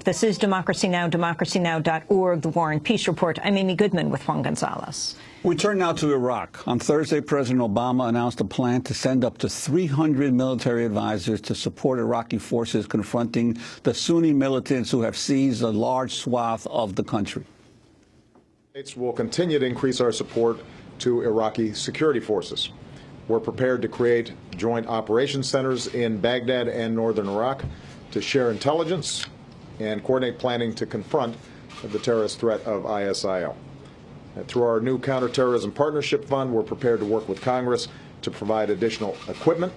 This is Democracy Now!, democracynow.org, The War and Peace Report. I'm Amy Goodman with Juan Gonzalez. We turn now to Iraq. On Thursday, President Obama announced a plan to send up to 300 military advisors to support Iraqi forces confronting the Sunni militants who have seized a large swath of the country. States will continue to increase our support to Iraqi security forces. We're prepared to create joint operations centers in Baghdad and northern Iraq to share intelligence and coordinate planning to confront the terrorist threat of ISIL. And through our new Counterterrorism Partnership Fund, we're prepared to work with Congress to provide additional equipment.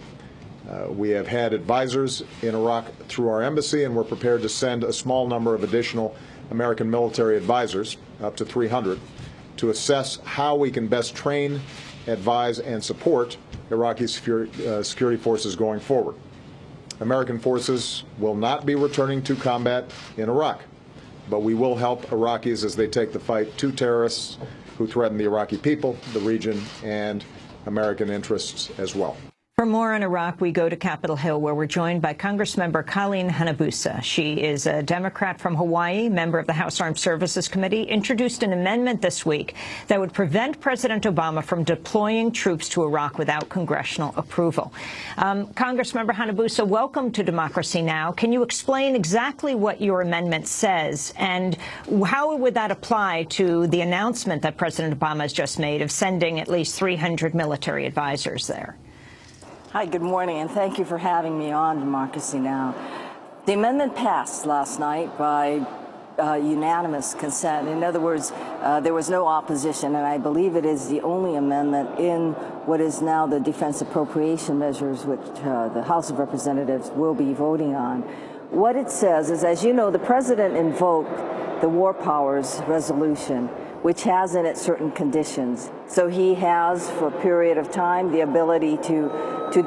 We have had advisors in Iraq through our embassy, and we're prepared to send a small number of additional American military advisors, up to 300, to assess how we can best train, advise, and support Iraqi security forces going forward. American forces will not be returning to combat in Iraq, but we will help Iraqis as they take the fight to terrorists who threaten the Iraqi people, the region, and American interests as well. For more on Iraq, we go to Capitol Hill, where we're joined by Congressmember Colleen Hanabusa. She is a Democrat from Hawaii, member of the House Armed Services Committee, introduced an amendment this week that would prevent President Obama from deploying troops to Iraq without congressional approval. Congressmember Hanabusa, welcome to Democracy Now! Can you explain exactly what your amendment says, and how would that apply to the announcement that President Obama has just made of sending at least 300 military advisors there? Hi, good morning, and thank you for having me on Democracy Now! The amendment passed last night by unanimous consent. In other words, there was no opposition, and I believe it is the only amendment in what is now the defense appropriation measures, which the House of Representatives will be voting on. What it says is, as you know, the President invoked the War Powers Resolution, which has in it certain conditions. So he has, for a period of time, the ability to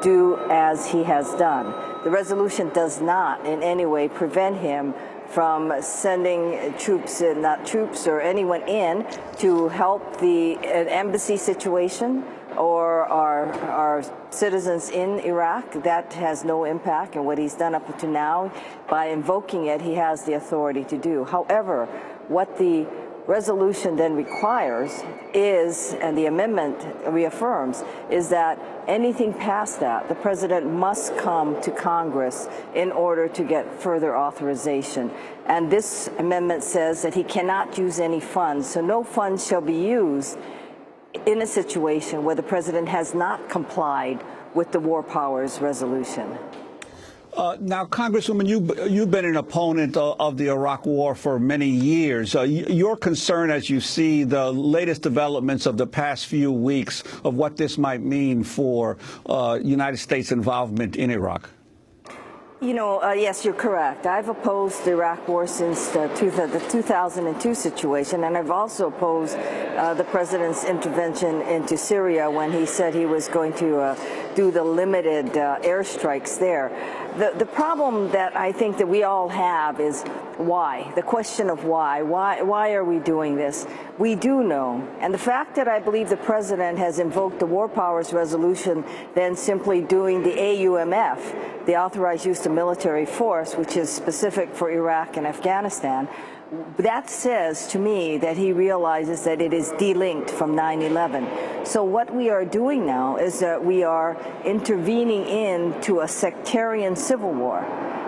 do as he has done. The resolution does not in any way prevent him from sending troops, not troops or anyone in, to help the embassy situation or our citizens in Iraq. That has no impact, and what he's done up to now, by invoking it, he has the authority to do. However, what the resolution then requires is, and the amendment reaffirms, is that anything past that, the president must come to Congress in order to get further authorization. And this amendment says that he cannot use any funds, so no funds shall be used in a situation where the president has not complied with the War Powers Resolution. Now, Congresswoman, you've been an opponent of the Iraq War for many years. Your concern as you see the latest developments of the past few weeks of what this might mean for United States involvement in Iraq? You know, yes, you're correct. I've opposed the Iraq War since the 2002 situation, and I've also opposed the president's intervention into Syria when he said he was going to do the limited airstrikes there. The problem that I think that we all have is why, the question of why. Why are we doing this? We do know, and the fact that I believe the president has invoked the War Powers Resolution than simply doing the AUMF, the Authorized Use of Military Force, which is specific for Iraq and Afghanistan, that says to me that he realizes that it is delinked from 9/11. So what we are doing now is that we are intervening into a sectarian civil war.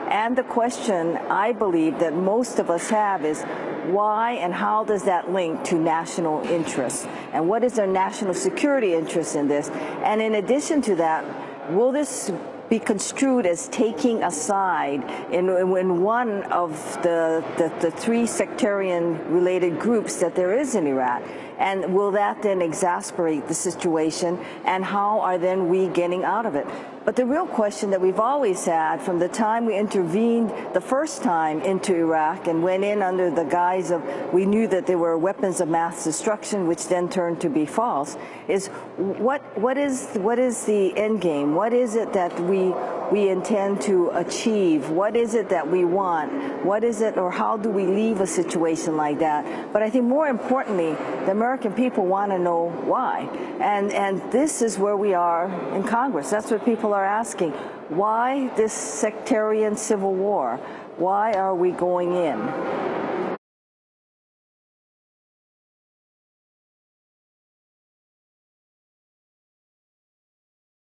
And the question I believe that most of us have is, why and how does that link to national interests? And what is our national security interest in this? And in addition to that, will this be construed as taking a side in one of the three sectarian-related groups that there is in Iraq? And will that then exasperate the situation? And how are then we getting out of it? But the real question that we've always had from the time we intervened the first time into Iraq and went in under the guise of, we knew that there were weapons of mass destruction, which then turned to be false, is what is the end game? What is it that we intend to achieve? What is it that we want? What is it, or how do we leave a situation like that? But I think more importantly, the American people want to know why. And this is where we are in Congress. That's what people are asking. Why this sectarian civil war? Why are we going in?